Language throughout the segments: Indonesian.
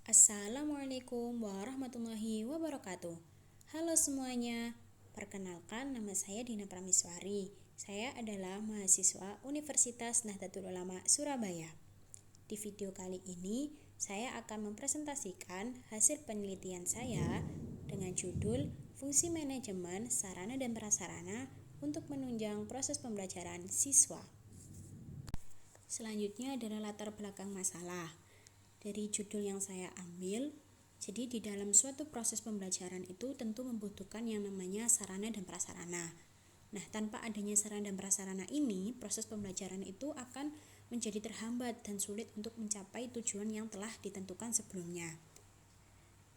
Assalamualaikum warahmatullahi wabarakatuh. Halo semuanya, perkenalkan nama saya Dina Prameswari. Saya adalah mahasiswa Universitas Nahdlatul Ulama Surabaya. Di video kali ini, saya akan mempresentasikan hasil penelitian saya dengan judul Fungsi Manajemen Sarana dan Prasarana untuk menunjang proses pembelajaran siswa. Selanjutnya adalah latar belakang masalah. Dari judul yang saya ambil, jadi di dalam suatu proses pembelajaran itu tentu membutuhkan yang namanya sarana dan prasarana. Nah, tanpa adanya sarana dan prasarana ini, proses pembelajaran itu akan menjadi terhambat dan sulit untuk mencapai tujuan yang telah ditentukan sebelumnya.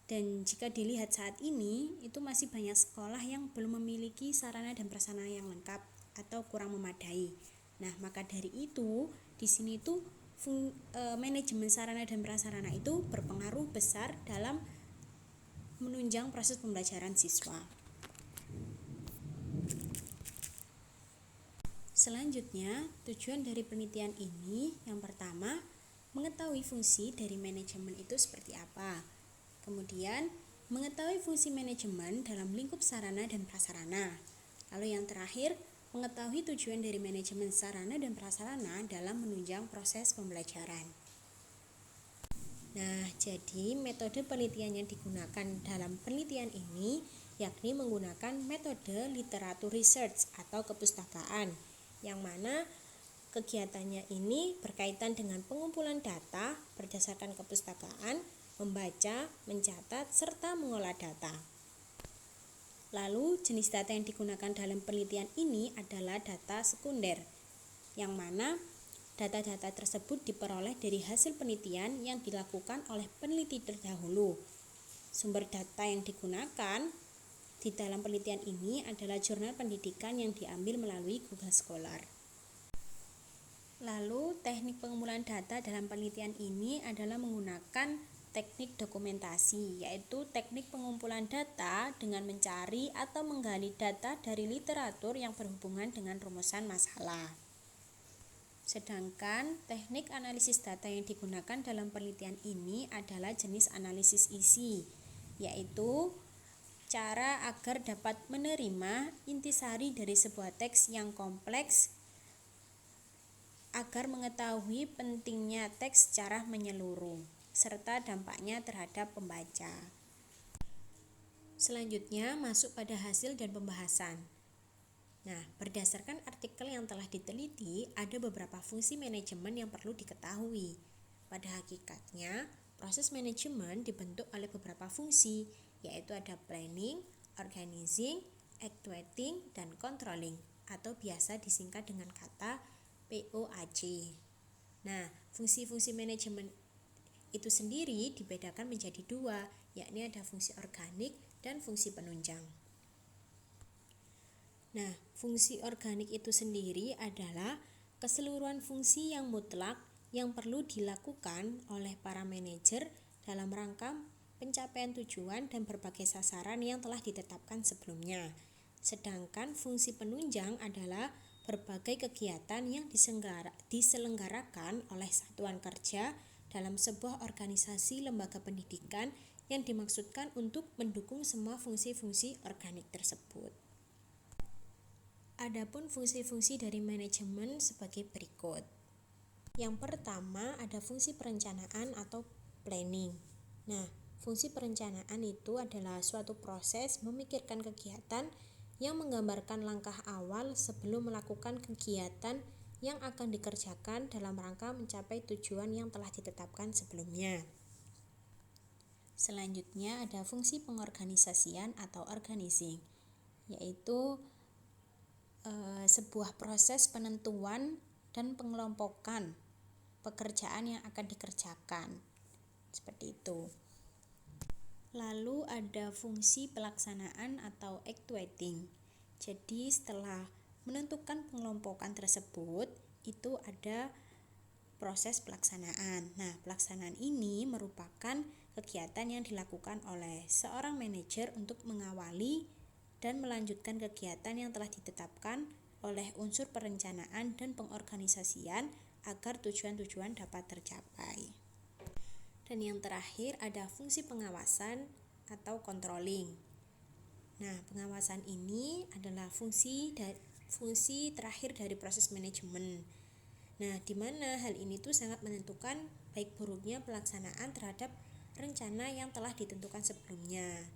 Dan jika dilihat saat ini, itu masih banyak sekolah yang belum memiliki sarana dan prasarana yang lengkap atau kurang memadai. Nah, maka dari itu, di sini tuh manajemen sarana dan prasarana itu berpengaruh besar dalam menunjang proses pembelajaran siswa. Selanjutnya, tujuan dari penelitian ini yang pertama, mengetahui fungsi dari manajemen itu seperti apa. Kemudian, mengetahui fungsi manajemen dalam lingkup sarana dan prasarana. Lalu yang terakhir, mengetahui tujuan dari manajemen sarana dan prasarana dalam menunjang proses pembelajaran. Nah, jadi metode penelitian yang digunakan dalam penelitian ini yakni menggunakan metode literatur research atau kepustakaan, yang mana kegiatannya ini berkaitan dengan pengumpulan data berdasarkan kepustakaan, membaca, mencatat, serta mengolah data. Lalu, jenis data yang digunakan dalam penelitian ini adalah data sekunder, yang mana data-data tersebut diperoleh dari hasil penelitian yang dilakukan oleh peneliti terdahulu. Sumber data yang digunakan di dalam penelitian ini adalah jurnal pendidikan yang diambil melalui Google Scholar. Lalu, teknik pengumpulan data dalam penelitian ini adalah menggunakan teknik dokumentasi, yaitu teknik pengumpulan data dengan mencari atau menggali data dari literatur yang berhubungan dengan rumusan masalah. Sedangkan teknik analisis data yang digunakan dalam penelitian ini adalah jenis analisis isi, yaitu cara agar dapat menerima intisari dari sebuah teks yang kompleks agar mengetahui pentingnya teks secara menyeluruh serta dampaknya terhadap pembaca. Selanjutnya masuk pada hasil dan pembahasan. Nah, berdasarkan artikel yang telah diteliti, ada beberapa fungsi manajemen yang perlu diketahui. Pada hakikatnya, proses manajemen dibentuk oleh beberapa fungsi, yaitu ada planning, organizing, actuating, dan controlling, atau biasa disingkat dengan kata POAC. Nah, fungsi-fungsi manajemen itu sendiri dibedakan menjadi dua, yakni ada fungsi organik dan fungsi penunjang. Nah, fungsi organik itu sendiri adalah keseluruhan fungsi yang mutlak yang perlu dilakukan oleh para manajer dalam rangka pencapaian tujuan dan berbagai sasaran yang telah ditetapkan sebelumnya. Sedangkan fungsi penunjang adalah berbagai kegiatan yang diselenggarakan oleh satuan kerja dalam sebuah organisasi lembaga pendidikan yang dimaksudkan untuk mendukung semua fungsi-fungsi organik tersebut. Adapun fungsi-fungsi dari manajemen sebagai berikut. Yang pertama ada fungsi perencanaan atau planning. Nah, fungsi perencanaan itu adalah suatu proses memikirkan kegiatan yang menggambarkan langkah awal sebelum melakukan kegiatan yang akan dikerjakan dalam rangka mencapai tujuan yang telah ditetapkan sebelumnya. Selanjutnya ada fungsi pengorganisasian atau organizing, yaitu sebuah proses penentuan dan pengelompokan pekerjaan yang akan dikerjakan. Seperti itu. Lalu ada fungsi pelaksanaan atau actuating. Jadi setelah menentukan pengelompokan tersebut, itu ada proses pelaksanaan. Nah, pelaksanaan ini merupakan kegiatan yang dilakukan oleh seorang manajer untuk mengawali dan melanjutkan kegiatan yang telah ditetapkan oleh unsur perencanaan dan pengorganisasian agar tujuan-tujuan dapat tercapai. Dan yang terakhir ada fungsi pengawasan atau controlling. Nah, pengawasan ini adalah fungsi terakhir dari proses manajemen. Nah, di mana hal ini tuh sangat menentukan baik buruknya pelaksanaan terhadap rencana yang telah ditentukan sebelumnya.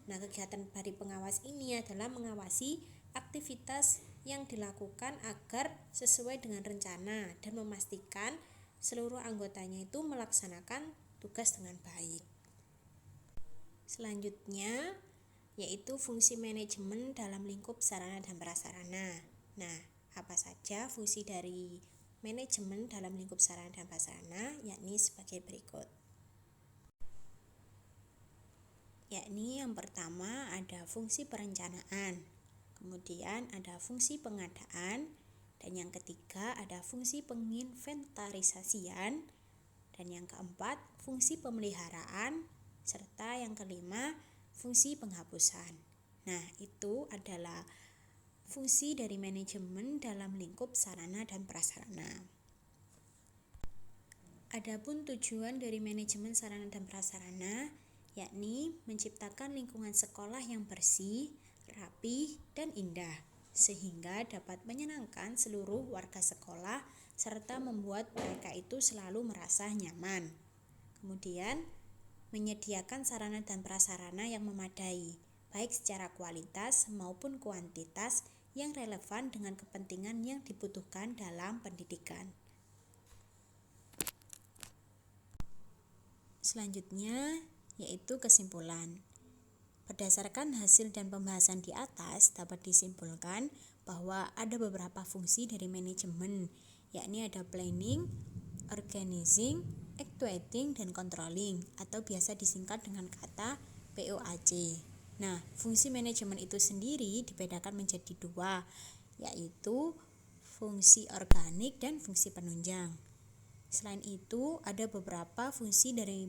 Nah, kegiatan dari pengawas ini adalah mengawasi aktivitas yang dilakukan agar sesuai dengan rencana dan memastikan seluruh anggotanya itu melaksanakan tugas dengan baik. Selanjutnya yaitu fungsi manajemen dalam lingkup sarana dan prasarana. Nah, apa saja fungsi dari manajemen dalam lingkup sarana dan prasarana? Yakni sebagai berikut. Yakni yang pertama ada fungsi perencanaan, kemudian ada fungsi pengadaan, dan yang ketiga ada fungsi penginventarisasian, dan yang keempat fungsi pemeliharaan, serta yang kelima fungsi penghapusan. Nah, itu adalah fungsi dari manajemen dalam lingkup sarana dan prasarana. Adapun tujuan dari manajemen sarana dan prasarana yakni menciptakan lingkungan sekolah yang bersih, rapi, dan indah sehingga dapat menyenangkan seluruh warga sekolah serta membuat mereka itu selalu merasa nyaman. Kemudian menyediakan sarana dan prasarana yang memadai, baik secara kualitas maupun kuantitas yang relevan dengan kepentingan yang dibutuhkan dalam pendidikan. Selanjutnya yaitu kesimpulan. Berdasarkan hasil dan pembahasan di atas dapat disimpulkan bahwa ada beberapa fungsi dari manajemen, yakni ada planning, organizing, actuating, dan controlling atau biasa disingkat dengan kata POAC. Nah, fungsi manajemen itu sendiri dibedakan menjadi dua, yaitu fungsi organik dan fungsi penunjang. Selain itu, ada beberapa fungsi dari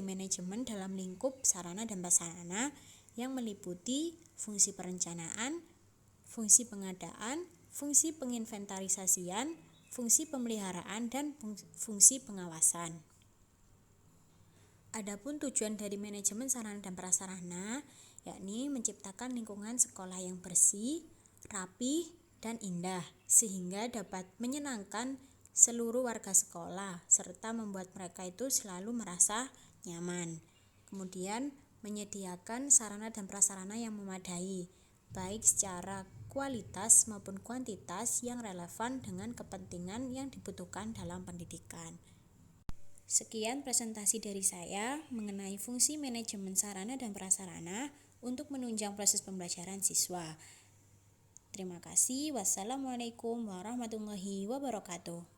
manajemen dalam lingkup sarana dan prasarana yang meliputi fungsi perencanaan, fungsi pengadaan, fungsi penginventarisasian, fungsi pemeliharaan, dan fungsi pengawasan. Adapun tujuan dari manajemen sarana dan prasarana yakni menciptakan lingkungan sekolah yang bersih, rapi, dan indah sehingga dapat menyenangkan seluruh warga sekolah serta membuat mereka itu selalu merasa nyaman. Kemudian menyediakan sarana dan prasarana yang memadai, baik secara kualitas maupun kuantitas yang relevan dengan kepentingan yang dibutuhkan dalam pendidikan. Sekian presentasi dari saya mengenai fungsi manajemen sarana dan prasarana untuk menunjang proses pembelajaran siswa. Terima kasih. Wassalamualaikum warahmatullahi wabarakatuh.